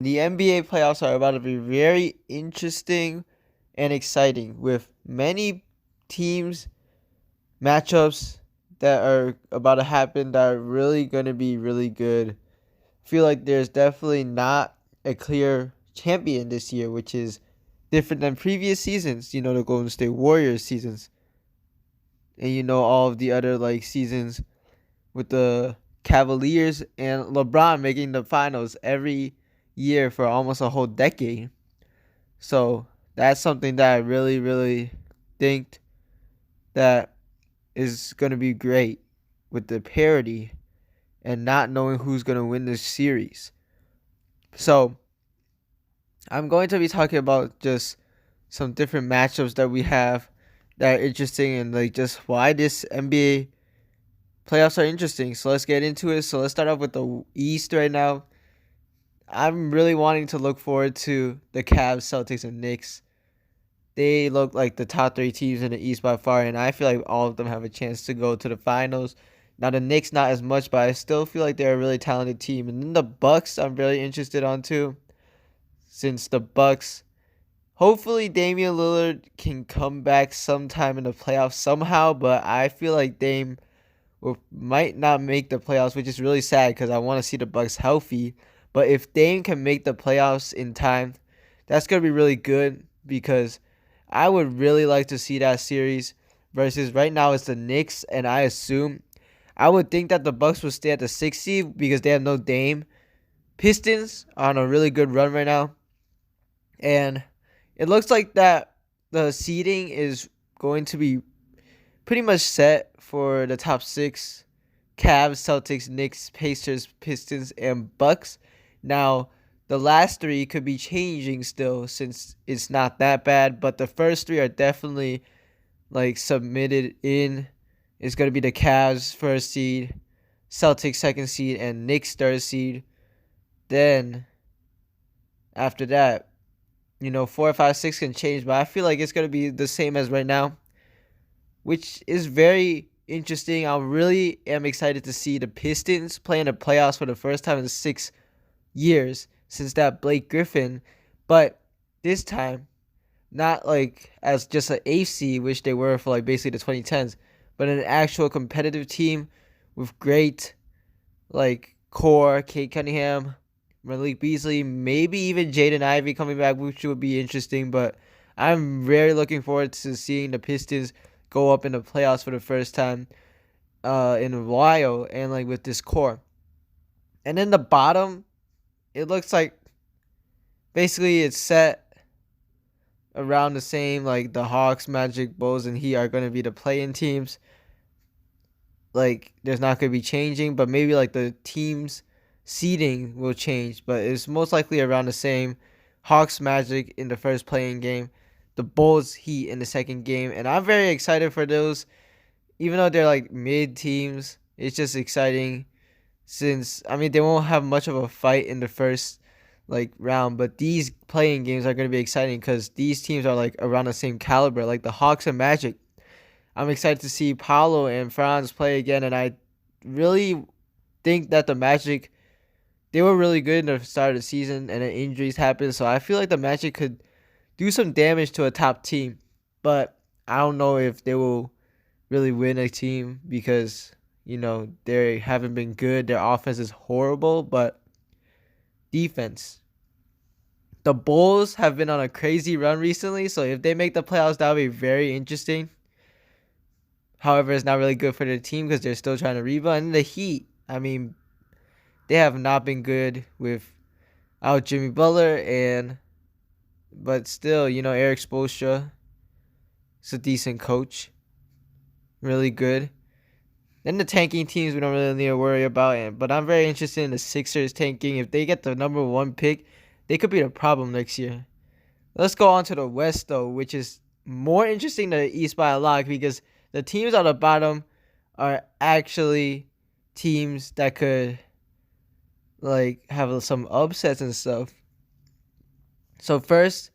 The NBA playoffs are about to be very interesting and exciting with many teams, matchups that are about to happen that are really going to be really good. I feel like there's definitely not a clear champion this year, which is different than previous seasons, the Golden State Warriors seasons. And all of the other seasons with the Cavaliers and LeBron making the finals every year for almost a whole decade. So that's something that I really, really think that is going to be great with the parity and not knowing who's going to win this series. So I'm going to be talking about just some different matchups that we have that are interesting and just why this NBA playoffs are interesting. So let's get into it. So let's start off with the East right now. I'm really wanting to look forward to the Cavs, Celtics, and Knicks. They look like the top three teams in the East by far, and I feel like all of them have a chance to go to the finals. Now the Knicks not as much, but I still feel like they're a really talented team. And then the Bucks, I'm really interested on too, since the Bucks, hopefully Damian Lillard can come back sometime in the playoffs somehow, but I feel like Dame might not make the playoffs, which is really sad because I want to see the Bucks healthy. But if Dame can make the playoffs in time, that's gonna be really good because I would really like to see that series versus right now it's the Knicks, and I would think that the Bucks would stay at the 6th seed because they have no Dame. Pistons are on a really good run right now, and it looks like that the seeding is going to be pretty much set for the top 6: Cavs, Celtics, Knicks, Pacers, Pistons, and Bucks. Now, the last three could be changing still since it's not that bad, but the first three are definitely submitted in. It's going to be the Cavs first seed, Celtics second seed, and Knicks third seed. Then after that, 4, 5, 6 can change, but I feel like it's going to be the same as right now, which is very interesting. I really am excited to see the Pistons play in the playoffs for the first time in 6 years since that Blake Griffin, but this time not as just an AC, which they were for basically the 2010s, but an actual competitive team with great core, Kate Cunningham, Malik Beasley, maybe even Jaden Ivey coming back, which would be interesting. But I'm very looking forward to seeing the Pistons go up in the playoffs for the first time in a while, and with this core. And then the bottom, it looks like basically it's set around the same. The Hawks, Magic, Bulls, and Heat are going to be the play-in teams. There's not going to be changing, but maybe the teams seeding will change, but it's most likely around the same. Hawks, Magic in the first play-in game, the Bulls, Heat in the second game, and I'm very excited for those. Even though they're mid teams, it's just exciting since they won't have much of a fight in the first round, but these playing games are going to be exciting because these teams are around the same caliber, like the Hawks and Magic. I'm excited to see Paolo and Franz play again, and I really think that the Magic, they were really good in the start of the season, and then injuries happened, so I feel like the Magic could do some damage to a top team, but I don't know if they will really win a team because they haven't been good. Their offense is horrible, but defense. The Bulls have been on a crazy run recently, so if they make the playoffs, that would be very interesting. However, it's not really good for their team because they're still trying to rebound. And the Heat, they have not been good without Jimmy Butler, but still, Eric Spoelstra is a decent coach, really good. Then the tanking teams we don't really need to worry about it, but I'm very interested in the Sixers tanking. If they get the number 1 pick, they could be the problem next year. Let's go on to the West though, which is more interesting than the East by a lot because the teams at the bottom are actually teams that could have some upsets and stuff. So first,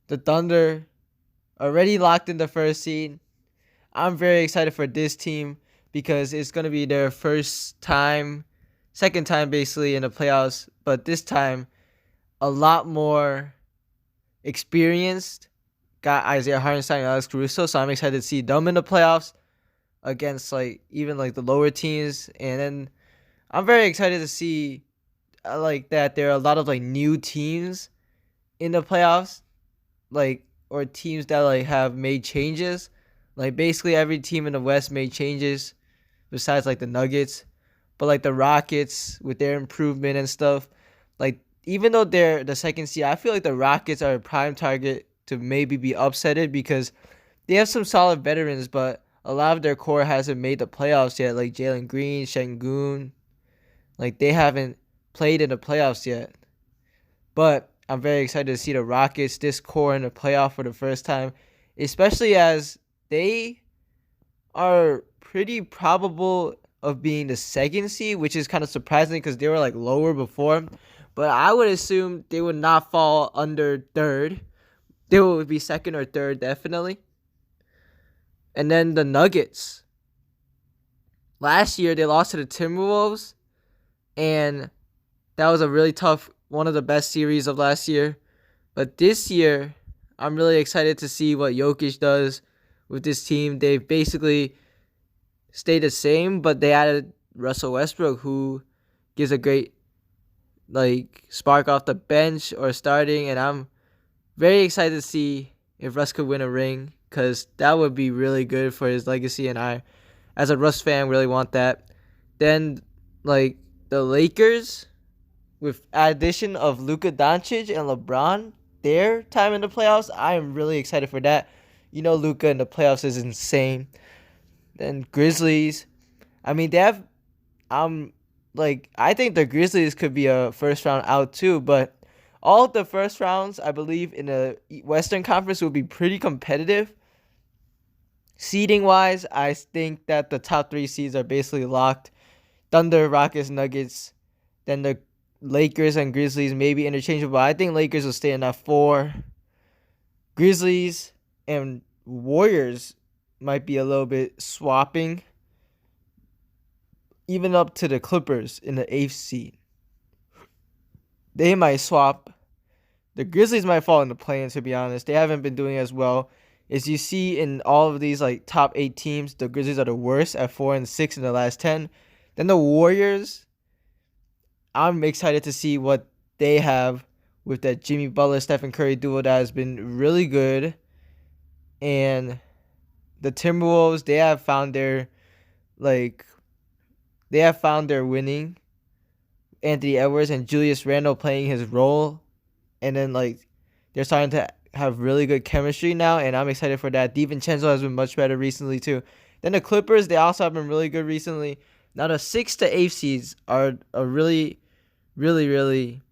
the Thunder already locked in the first seed. I'm very excited for this team because it's going to be their second time basically in the playoffs, but this time a lot more experienced. Got Isaiah Hartenstein and Alex Caruso, so I'm excited to see them in the playoffs against like even like the lower teams. And then I'm very excited to see like that there are a lot of like new teams in the playoffs, like or teams that like have made changes. Like basically every team in the West made changes besides like the Nuggets. But like the Rockets with their improvement and stuff, like even though they're the second seed, I feel like the Rockets are a prime target to maybe be upsetted because they have some solid veterans, but a lot of their core hasn't made the playoffs yet. Like Jalen Green, Şengün, like they haven't played in the playoffs yet. But I'm very excited to see the Rockets, this core in the playoff for the first time, especially as they are pretty probable of being the second seed, which is kind of surprising because they were like lower before. But I would assume they would not fall under third. They would be second or third, definitely. And then the Nuggets. Last year, they lost to the Timberwolves, and that was a really tough, one of the best series of last year. But this year, I'm really excited to see what Jokic does with this team. They've basically stayed the same, but they added Russell Westbrook, who gives a great like spark off the bench or starting, and I'm very excited to see if Russ could win a ring because that would be really good for his legacy, and I, as a Russ fan, really want that. Then, like the Lakers, with addition of Luka Doncic and LeBron, their time in the playoffs, I am really excited for that. You know, Luka in the playoffs is insane. Then Grizzlies, I mean, they have, like I think the Grizzlies could be a first round out too, but all of the first rounds, I believe, in the Western Conference will be pretty competitive. Seeding wise, I think that the top three seeds are basically locked. Thunder, Rockets, Nuggets. Then the Lakers and Grizzlies may be interchangeable. I think Lakers will stay in that 4. Grizzlies and Warriors might be a little bit swapping. Even up to the Clippers in the 8th seed. They might swap. The Grizzlies might fall in the play-in, to be honest. They haven't been doing as well. As you see in all of these like top 8 teams, the Grizzlies are the worst at 4 and 6 in the last 10. Then the Warriors, I'm excited to see what they have with that Jimmy Butler, Stephen Curry duo that has been really good. And the Timberwolves, they have found their winning. Anthony Edwards and Julius Randle playing his role, and then like they're starting to have really good chemistry now, and I'm excited for that. DiVincenzo has been much better recently too. Then the Clippers, they also have been really good recently. Now the 6th to 8th seeds are a really, really, really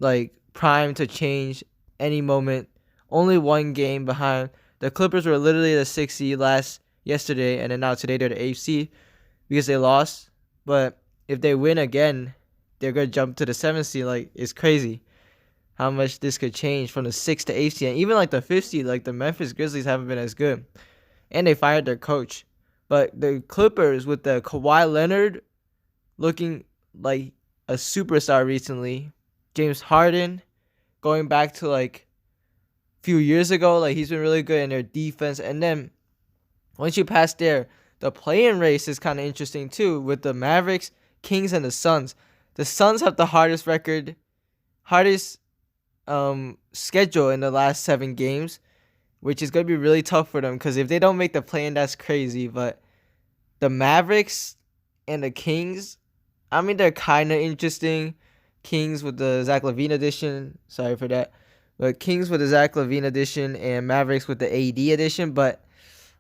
like prime to change any moment. Only one game behind. The Clippers were literally the 6th seed yesterday, and then now today they're the 8th seed because they lost. But if they win again, they're gonna jump to the 7th seed. Like it's crazy how much this could change from the 6th to 8th seed. And even like the 5th seed, like the Memphis Grizzlies haven't been as good, and they fired their coach. But the Clippers with the Kawhi Leonard looking like a superstar recently, James Harden going back to like a few years ago, like he's been really good in their defense. And then once you pass there, the play-in race is kind of interesting too with the Mavericks, Kings, and the Suns. The Suns have the hardest schedule in the last 7 games, which is going to be really tough for them because if they don't make the play-in, that's crazy. But the Mavericks and the Kings, I mean, they're kind of interesting. Kings with the Zach LaVine edition. Sorry for that. But Kings with the Zach LaVine edition and Mavericks with the AD edition. But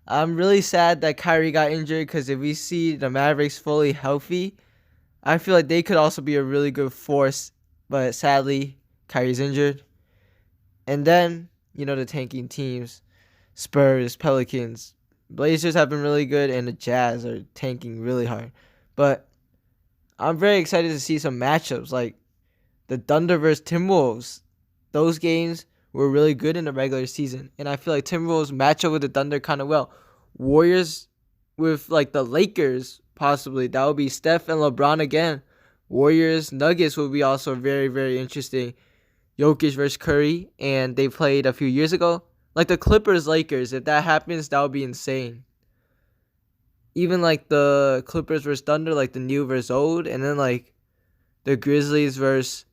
I'm really sad that Kyrie got injured because if we see the Mavericks fully healthy, I feel like they could also be a really good force. But sadly, Kyrie's injured. And then, you know, the tanking teams, Spurs, Pelicans, Blazers have been really good, and the Jazz are tanking really hard. But I'm very excited to see some matchups like the Thunder versus Timberwolves. Those games were really good in the regular season, and I feel like Timberwolves match up with the Thunder kind of well. Warriors with like the Lakers, possibly. That would be Steph and LeBron again. Warriors, Nuggets will be also very, very interesting. Jokic versus Curry, and they played a few years ago. Like the Clippers Lakers, if that happens, that would be insane. Even like the Clippers versus Thunder, like the new versus old, and then like the Grizzlies versus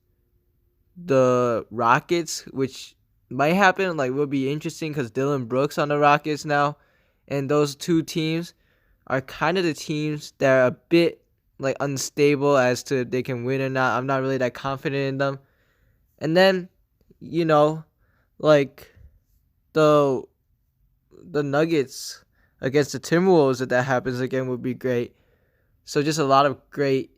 the Rockets, which might happen, like will be interesting because Dylan Brooks on the Rockets now, and those two teams are kind of the teams that are a bit like unstable as to if they can win or not. I'm not really that confident in them. And then, you know, like the Nuggets against the Timberwolves, if that happens again, would be great. So just a lot of great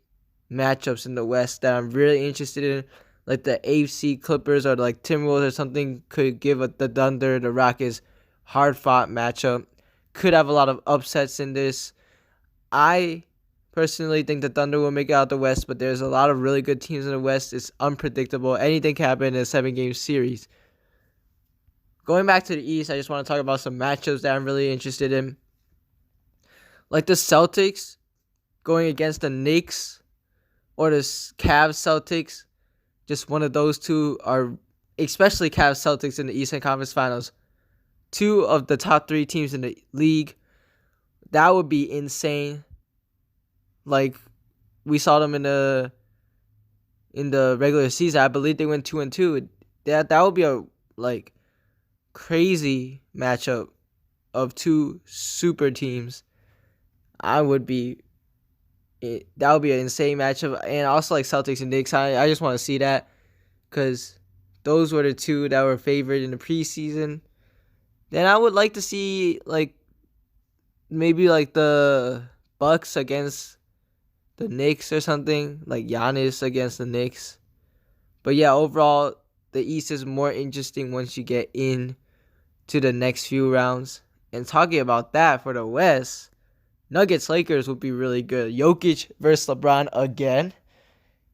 matchups in the West that I'm really interested in. Like the AFC Clippers or like Timberwolves or something could give the Thunder, the Rockets, hard fought matchup. Could have a lot of upsets in this. I personally think the Thunder will make it out the West, but there's a lot of really good teams in the West. It's unpredictable. Anything can happen in a 7-game series. Going back to the East, I just want to talk about some matchups that I'm really interested in. Like the Celtics going against the Knicks or the Cavs Celtics. Just one of those two are, especially Cavs Celtics in the Eastern Conference Finals. Two of the top 3 teams in the league. That would be insane. Like we saw them in the regular season. I believe they went 2-2. That would be a like crazy matchup of two super teams. That would be an insane matchup. And also like Celtics and Knicks. I just want to see that because those were the two that were favored in the preseason. Then I would like to see like maybe like the Bucks against the Knicks or something, like Giannis against the Knicks. But yeah, overall, the East is more interesting once you get in to the next few rounds. And talking about that for the West, Nuggets Lakers would be really good. Jokic versus LeBron again.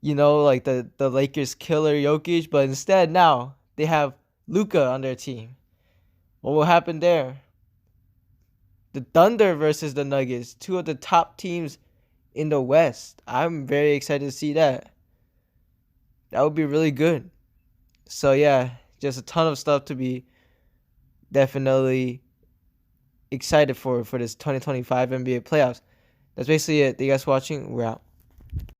You know, like the Lakers killer Jokic, but instead now they have Luka on their team. What will happen there? The Thunder versus the Nuggets, two of the top teams in the West. I'm very excited to see that. That would be really good. So yeah, just a ton of stuff to be definitely excited for this 2025 NBA playoffs. That's basically it. Thank you guys for watching. We're out.